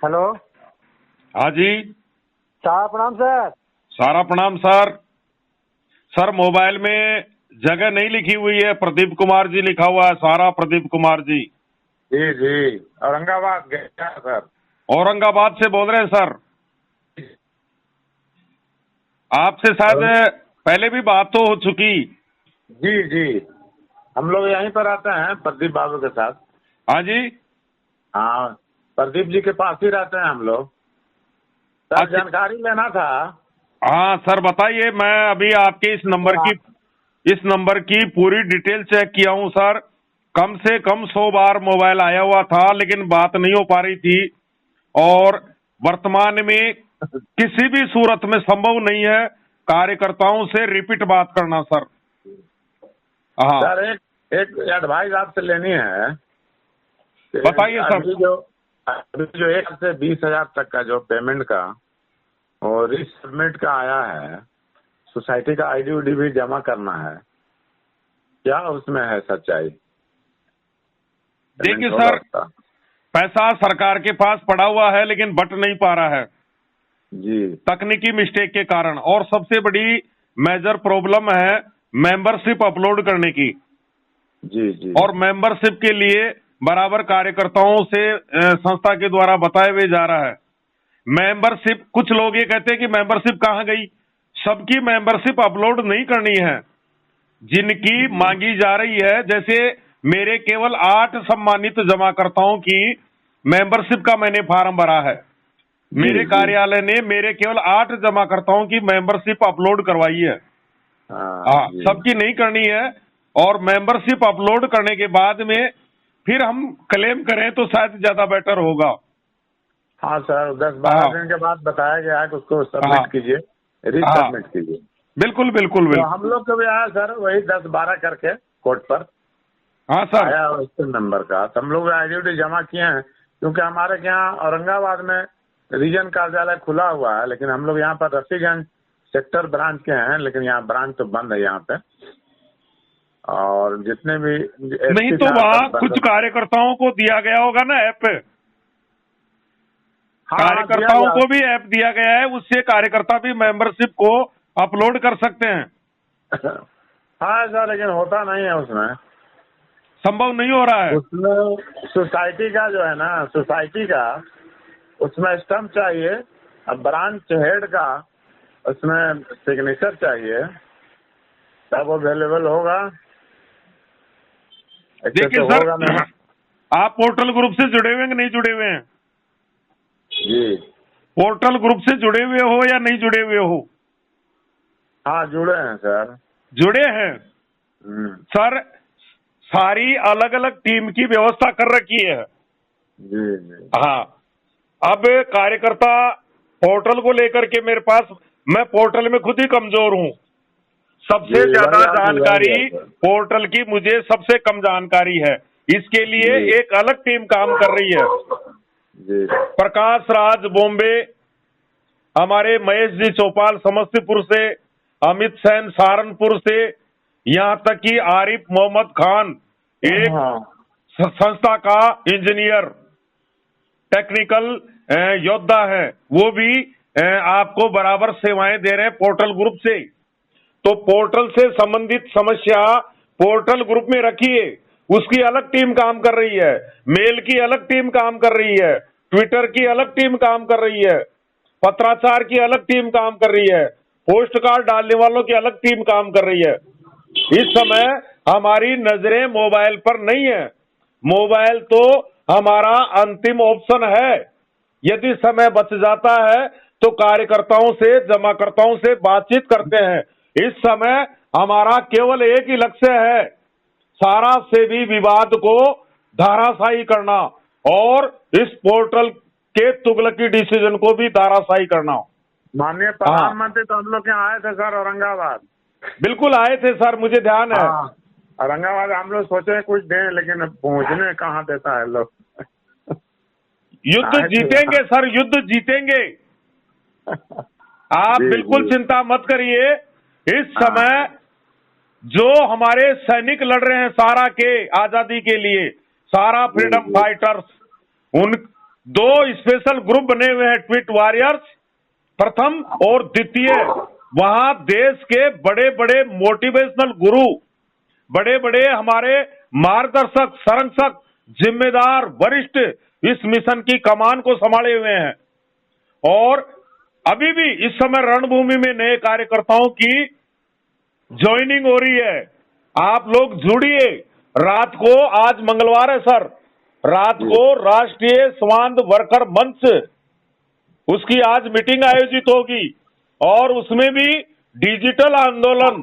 Hello. हाँ जी। साहब प्रणाम सर। सारा प्रणाम सर। सर मोबाइल में जगह नहीं लिखी हुई है, प्रदीप कुमार जी लिखा हुआ है, सारा प्रदीप कुमार जी। जी जी, औरंगाबाद गया सर। औरंगाबाद से बोल रहे हैं सर। आपसे शायद पहले भी बात तो हो चुकी। जी जी, हम लोग यहीं पर आते हैं प्रदीप बाबू के साथ। हाँ जी। हाँ, प्रदीप जी के पास ही रहते हैं हम लोग। सर अच्छा। जानकारी लेना था। हाँ सर बताइए। मैं अभी आपके इस नंबर की पूरी डिटेल चेक किया हूँ सर। कम से कम 100 बार मोबाइल आया हुआ था लेकिन बात नहीं हो पा रही थी। और वर्तमान में किसी भी सूरत में संभव नहीं है कार्यकर्ताओं से रिपीट बात करना सर। हाँ सर एक एक एडवाइस आपसे लेनी है कि बताइए सर। अभी जो 1 से 20,000 तक का जो पेमेंट का और रिसबमिट का आया है, सोसाइटी का आईडी उडी भी जमा करना है, क्या उसमें है सच्चाई? देखिए पेमेंट सर, होगा उसका? पैसा सरकार के पास पड़ा हुआ है लेकिन बट नहीं पा रहा है जी तकनीकी मिस्टेक के कारण। और सबसे बड़ी मेजर प्रॉब्लम है मेंबरशिप अपलोड करने की। जी जी और मेंबरशिप के लिए बराबर कार्यकर्ताओं से संस्था के द्वारा बताए हुए जा रहा है। मेंबरशिप, कुछ लोग ये कहते हैं कि मेंबरशिप कहाँ गई। सबकी मेंबरशिप अपलोड नहीं करनी है। जिनकी मांगी जा रही है, जैसे मेरे केवल 8 सम्मानित जमाकर्ताओं की मेंबरशिप का मैंने फॉर्म भरा है। मेरे जी कार्यालय ने मेरे केवल 8 जमाकर्ताओं की मेंबरशिप अपलोड करवाई है। हाँ, जी सबकी नहीं करनी है। और मेंबरशिप अपलोड करने के बाद में फिर हम क्लेम करें तो शायद ज्यादा बेटर होगा। हाँ सर, 10-12 हाँ दिन के बाद बताया गया है कि उसको हाँ सबमिट कीजिए, हाँ, रीसबमिट कीजिए। बिल्कुल बिल्कुल तो बिल्कुल। हम लोग को भी आया सर, वही 10-12 करके कोर्ट पर हाँ सर। आया उसके नंबर का। तो हम लोग आईडी जमा किए हैं, क्योंकि हमारे यहाँ औरंगाबाद में रीजन कार्यालय खुला हुआ है, लेकिन हम लोग यहाँ पर रफीगंज सेक्टर ब्रांच के हैं, लेकिन यहाँ ब्रांच तो बंद है यहाँ पे। और जितने भी नहीं एसपी तो साहब वहाँ बंद। कुछ कार्यकर्ताओं को दिया गया होगा ना ऐप। हाँ हाँ, दिया कार्यकर्ताओं गया। को भी ऐप दिया गया है, उससे कार्यकर्ता भी मेंबरशिप को अपलोड कर सकते हैं। हाँ सर, लेकिन होता नहीं है उसमें। संभव नहीं हो रहा है। उसमें सोसाइटी का जो है ना, सोसाइटी का उसमें स्टम्प चाहिए, अब ब्रांच हेड का उसमें सिग्नेचर चाहिए, तब अवेलेबल होगा। ऐसे देखिए तो सर, होगा नहीं। आप पोर्टल ग्रुप से जुड़े हुए हैं कि नहीं जुड़े हुए हैं? जी पोर्टल ग्रुप से जुड़े हुए हो या नहीं जुड़े हुए हो? हाँ, जुड़े हैं सर। जुड़े हैं सर। सारी अलग अलग टीम की व्यवस्था कर रखी है। जी जी हाँ, अब कार्यकर्ता पोर्टल को लेकर के मेरे पास, मैं पोर्टल में खुद ही कमजोर हूँ। सबसे जी, ज्यादा वही आप जानकारी वही है सर। पोर्टल की मुझे सबसे कम जानकारी है। इसके लिए जी एक अलग टीम काम कर रही है। जी प्रकाश राज बॉम्बे, हमारे महेश जी चौपाल समस्तीपुर से, अमित सेन सहारनपुर से, यहाँ तक कि आरिफ मोहम्मद खान एक हाँ संस्था का इंजीनियर टेक्निकल योद्धा है, वो भी आपको बराबर सेवाएं दे रहे हैं पोर्टल ग्रुप से। तो पोर्टल से संबंधित समस्या पोर्टल ग्रुप में रखिए, उसकी अलग टीम काम कर रही है। मेल की अलग टीम काम कर रही है, ट्विटर की अलग टीम काम कर रही है, पत्राचार की अलग टीम काम कर रही है, पोस्ट कार्ड डालने वालों की अलग टीम काम कर रही है। इस समय हमारी नजरें मोबाइल पर नहीं है। मोबाइल तो हमारा अंतिम ऑप्शन है। यदि समय बच जाता है तो कार्यकर्ताओं से, जमाकर्ताओं से बातचीत करते हैं। इस समय हमारा केवल एक ही लक्ष्य है, सारा सेवी विवाद को धाराशाही करना और इस पोर्टल के तुगलकी डिसीजन को भी धाराशाही करना। माननीय प्रधानमंत्री तो हम लोग के यहाँ आए थे सर, औरंगाबाद। बिल्कुल आए थे सर, मुझे ध्यान है। हाँ, औरंगाबाद हम लोग सोचे कुछ दें, लेकिन पहुँचने कहाँ देता है लोग। युद्ध आए थे जीतेंगे सर, युद्ध जीतेंगे। आप जी बिल्कुल जी चिंता मत करिए। इस हाँ समय जो हमारे सैनिक लड़ रहे हैं सारा के आजादी के लिए, सारा जी फ्रीडम जी फाइटर्स, उन दो स्पेशल ग्रुप बने हुए हैं ट्वीट वॉरियर्स, प्रथम और द्वितीय। वहां देश के बड़े बड़े मोटिवेशनल गुरु, बड़े बड़े हमारे मार्गदर्शक, संरक्षक, जिम्मेदार, वरिष्ठ इस मिशन की कमान को संभाले हुए हैं। और अभी भी इस समय रणभूमि में नए कार्यकर्ताओं की ज्वाइनिंग हो रही है। आप लोग जुड़िए। रात को, आज मंगलवार है सर, रात को राष्ट्रीय स्वांध वर्कर मंच, उसकी आज मीटिंग आयोजित होगी और उसमें भी डिजिटल आंदोलन,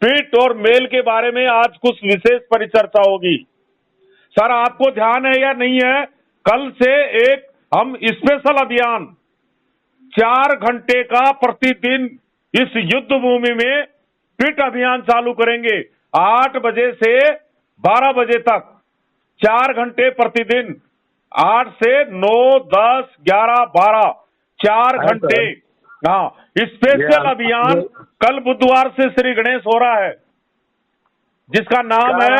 ट्वीट और मेल के बारे में आज कुछ विशेष परिचर्चा होगी। सर आपको ध्यान है या नहीं है, कल से एक हम स्पेशल अभियान 4 घंटे का प्रतिदिन इस युद्ध भूमि में ट्वीट अभियान चालू करेंगे। 8 बजे से 12 बजे तक 4 घंटे प्रतिदिन, 8 से 9, 10, 11, 12 4 घंटे। हाँ, स्पेशल अभियान कल बुधवार से श्री गणेश हो रहा है, जिसका नाम है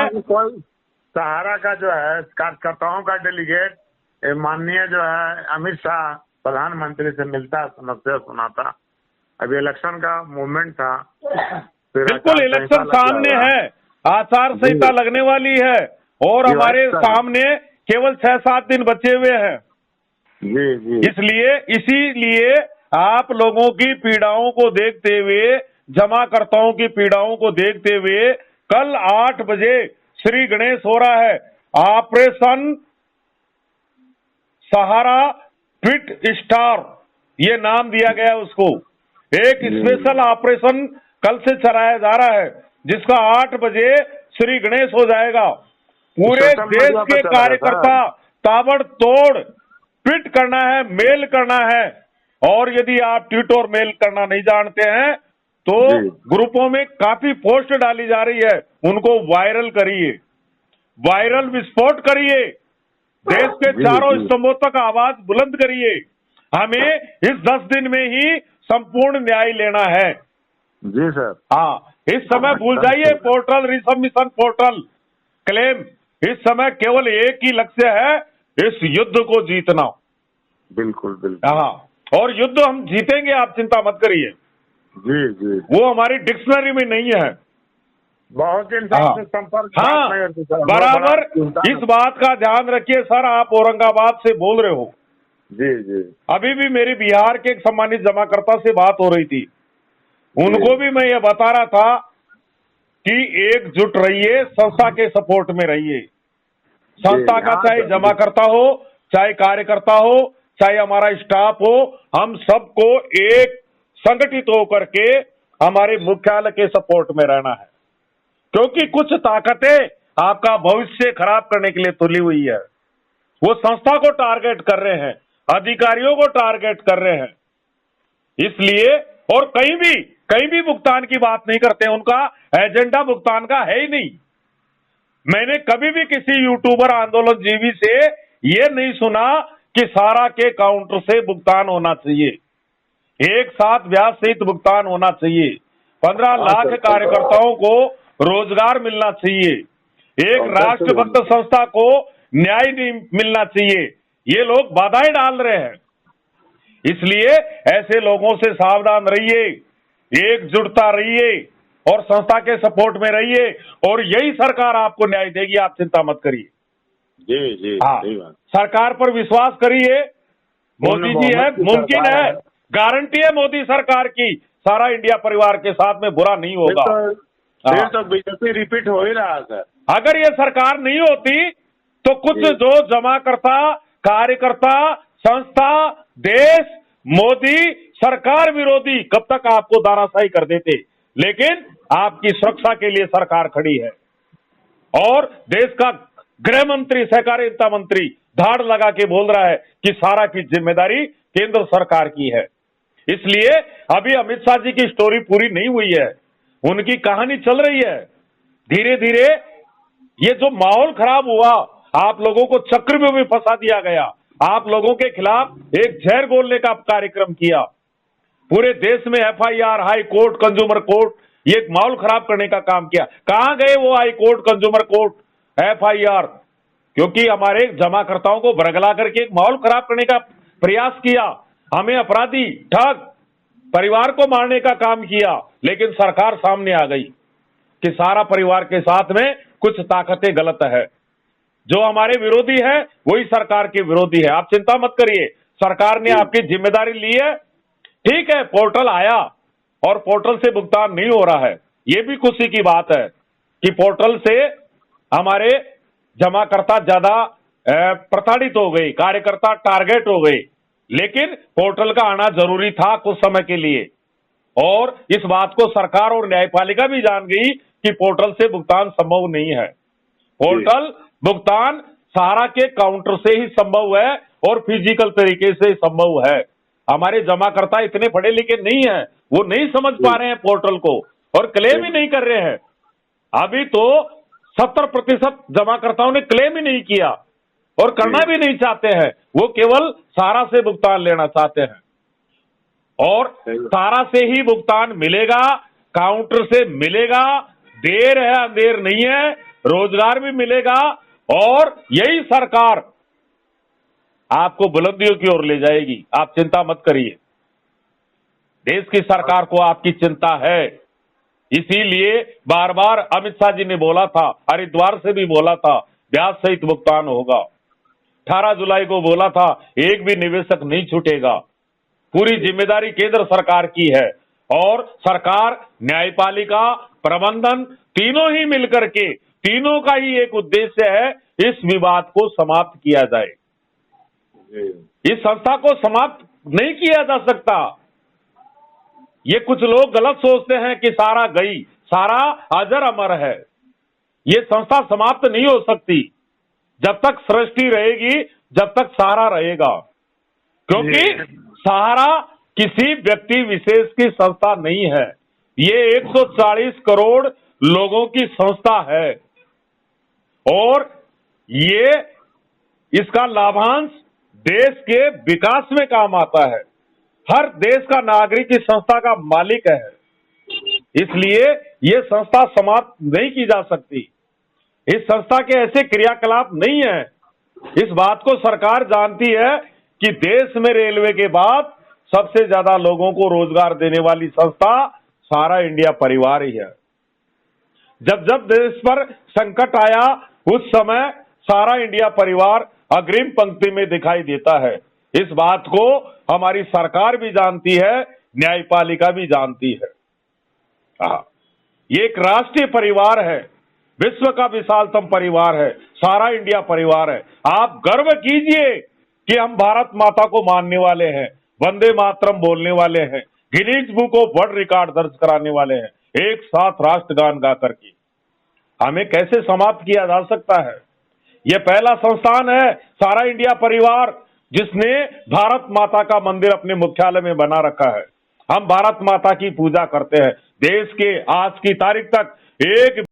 सहारा का जो है कार्यकर्ताओं का डेलीगेट माननीय जो है अमित शाह प्रधानमंत्री से मिलता, समस्या सुनाता। अभी इलेक्शन का मूवमेंट था, बिल्कुल इलेक्शन सामने है, आचार संहिता लगने वाली है और हमारे सामने केवल 6-7 दिन बचे हुए हैं। जी। इसीलिए आप लोगों की पीड़ाओं को देखते हुए, जमाकर्ताओं की पीड़ाओं को देखते हुए कल 8 बजे श्री गणेश हो रहा है। ऑपरेशन सहारा ट्वीट स्टार, ये नाम दिया गया उसको। एक स्पेशल ऑपरेशन कल से चलाया जा रहा है, जिसका 8 बजे श्री गणेश हो जाएगा। पूरे देश के कार्यकर्ता ताबड़तोड़ ट्वीट करना है, मेल करना है। और यदि आप ट्वीट और मेल करना नहीं जानते हैं तो ग्रुपों में काफी पोस्ट डाली जा रही है, उनको वायरल करिए, वायरल विस्फोट करिए, देश के चारों स्तंभों तक आवाज बुलंद करिए। हमें इस 10 दिन में ही संपूर्ण न्याय लेना है। जी सर। हाँ, इस समय भूल जाइए पोर्टल, रिसबमिशन पोर्टल, क्लेम। इस समय केवल एक ही लक्ष्य है, इस युद्ध को जीतना। बिल्कुल। हाँ, और युद्ध हम जीतेंगे, आप चिंता मत करिए। जी। वो हमारी डिक्शनरी में नहीं है। बहुत दिन से संपर्क। हाँ, बराबर इस बात का ध्यान रखिए सर। आप औरंगाबाद से बोल रहे हो। जी। अभी भी मेरी बिहार के एक सम्मानित जमाकर्ता से बात हो रही थी, उनको भी मैं ये बता रहा था कि एकजुट रहिए, संस्था के सपोर्ट में रहिए। संस्था का चाहे जमाकर्ता हो, चाहे कार्यकर्ता हो, चाहे हमारा स्टाफ हो, हम सबको एक संगठित होकर के हमारे मुख्यालय के सपोर्ट में रहना है। क्योंकि कुछ ताकतें आपका भविष्य खराब करने के लिए तुली हुई है। वो संस्था को टारगेट कर रहे हैं, अधिकारियों को टारगेट कर रहे हैं। इसलिए और कहीं भी भुगतान की बात नहीं करते, उनका एजेंडा भुगतान का है ही नहीं। मैंने कभी भी किसी यूट्यूबर आंदोलन जीवी से ये नहीं सुना कि सारा के काउंटर से भुगतान होना चाहिए, एक साथ ब्याज सहित भुगतान होना चाहिए, 15 लाख कार्यकर्ताओं को रोजगार मिलना चाहिए, एक राष्ट्रभक्त संस्था को न्याय मिलना चाहिए। ये लोग बाधाएं डाल रहे हैं। इसलिए ऐसे लोगों से सावधान रहिए, एकजुटता रहिए और संस्था के सपोर्ट में रहिए, और यही सरकार आपको न्याय देगी, आप चिंता मत करिए। जी। हाँ, सरकार पर विश्वास करिए। मोदी जी है, मुमकिन है, गारंटी है मोदी सरकार की, सारा इंडिया परिवार के साथ में बुरा नहीं होगा। फिर तो बीजेपी रिपीट हो ही रहा सर। अगर ये सरकार नहीं होती तो कुछ जो जमाकर्ता, कार्यकर्ता, संस्था, देश, मोदी सरकार विरोधी कब तक आपको दाराशाही कर देते। लेकिन आपकी सुरक्षा के लिए सरकार खड़ी है और देश का गृह मंत्री, सहकारिता मंत्री धाड़ लगा के बोल रहा है कि सारा की जिम्मेदारी केंद्र सरकार की है। इसलिए अभी अमित शाह जी की स्टोरी पूरी नहीं हुई है, उनकी कहानी चल रही है। धीरे धीरे ये जो माहौल खराब हुआ, आप लोगों को चक्रव्यूह में फंसा दिया गया, आप लोगों के खिलाफ एक जहर घोलने का कार्यक्रम किया, पूरे देश में FIR, high court, consumer court, ये माहौल खराब करने का काम किया। कहां गए वो high court, consumer court, FIR? क्योंकि हमारे जमाकर्ताओं को बरगला करके एक माहौल खराब करने का प्रयास किया, हमें अपराधी, ठग, परिवार को मारने का काम किया। लेकिन सरकार सामने आ गई कि सारा परिवार के साथ में कुछ ताकतें गलत है, जो हमारे विरोधी है वही सरकार के विरोधी है। आप चिंता मत करिए, सरकार ने आपकी जिम्मेदारी ली है। ठीक है, पोर्टल आया और पोर्टल से भुगतान नहीं हो रहा है, ये भी खुशी की बात है कि पोर्टल से हमारे जमाकर्ता ज्यादा प्रताड़ित हो गई, कार्यकर्ता टारगेट हो गए। लेकिन पोर्टल का आना जरूरी था कुछ समय के लिए, और इस बात को सरकार और न्यायपालिका भी जान गई कि पोर्टल से भुगतान संभव नहीं है। पोर्टल भुगतान सहारा के काउंटर से ही संभव है और फिजिकल तरीके से संभव है। हमारे जमाकर्ता इतने पढ़े लिखे नहीं है, वो नहीं समझ पा रहे हैं पोर्टल को और क्लेम ही नहीं कर रहे हैं। अभी तो 70% जमाकर्ताओं ने क्लेम ही नहीं किया और करना भी नहीं चाहते हैं, वो केवल सहारा से भुगतान लेना चाहते हैं। और सहारा से ही भुगतान मिलेगा, काउंटर से मिलेगा, देर है अंधेर नहीं है, रोजगार भी मिलेगा और यही सरकार आपको बुलंदियों की ओर ले जाएगी। आप चिंता मत करिए, देश की सरकार को आपकी चिंता है। इसीलिए बार बार अमित शाह जी ने बोला था, हरिद्वार से भी बोला था, ब्याज सहित भुगतान होगा। 18 जुलाई को बोला था, एक भी निवेशक नहीं छूटेगा। पूरी जिम्मेदारी केंद्र सरकार की है और सरकार, न्यायपालिका, प्रबंधन तीनों ही मिलकर के, तीनों का ही एक उद्देश्य है, इस विवाद को समाप्त किया जाए। इस संस्था को समाप्त नहीं किया जा सकता। ये कुछ लोग गलत सोचते हैं कि सारा गई, सारा अजर अमर है। ये संस्था समाप्त नहीं हो सकती जब तक सृष्टि रहेगी, जब तक सहारा रहेगा, क्योंकि सहारा किसी व्यक्ति विशेष की संस्था नहीं है, ये 140 करोड़ लोगों की संस्था है और ये इसका लाभांश देश के विकास में काम आता है। हर देश का नागरिक इस संस्था का मालिक है, इसलिए ये संस्था समाप्त नहीं की जा सकती। इस संस्था के ऐसे क्रियाकलाप नहीं है। इस बात को सरकार जानती है कि देश में रेलवे के बाद सबसे ज्यादा लोगों को रोजगार देने वाली संस्था सारा इंडिया परिवार ही है। जब जब देश पर संकट आया, उस समय सारा इंडिया परिवार अग्रिम पंक्ति में दिखाई देता है। इस बात को हमारी सरकार भी जानती है, न्यायपालिका भी जानती है। ये एक राष्ट्रीय परिवार है, विश्व का विशालतम परिवार है, सारा इंडिया परिवार है। आप गर्व कीजिए कि हम भारत माता को मानने वाले हैं, वंदे मातरम बोलने वाले हैं, Guinness book of world record दर्ज कराने वाले हैं, एक साथ राष्ट्रगान गा करके। हमें कैसे समाप्त किया जा सकता है? यह पहला संस्थान है, सारा इंडिया परिवार, जिसने भारत माता का मंदिर अपने मुख्यालय में बना रखा है। हम भारत माता की पूजा करते हैं। देश के आज की तारीख तक एक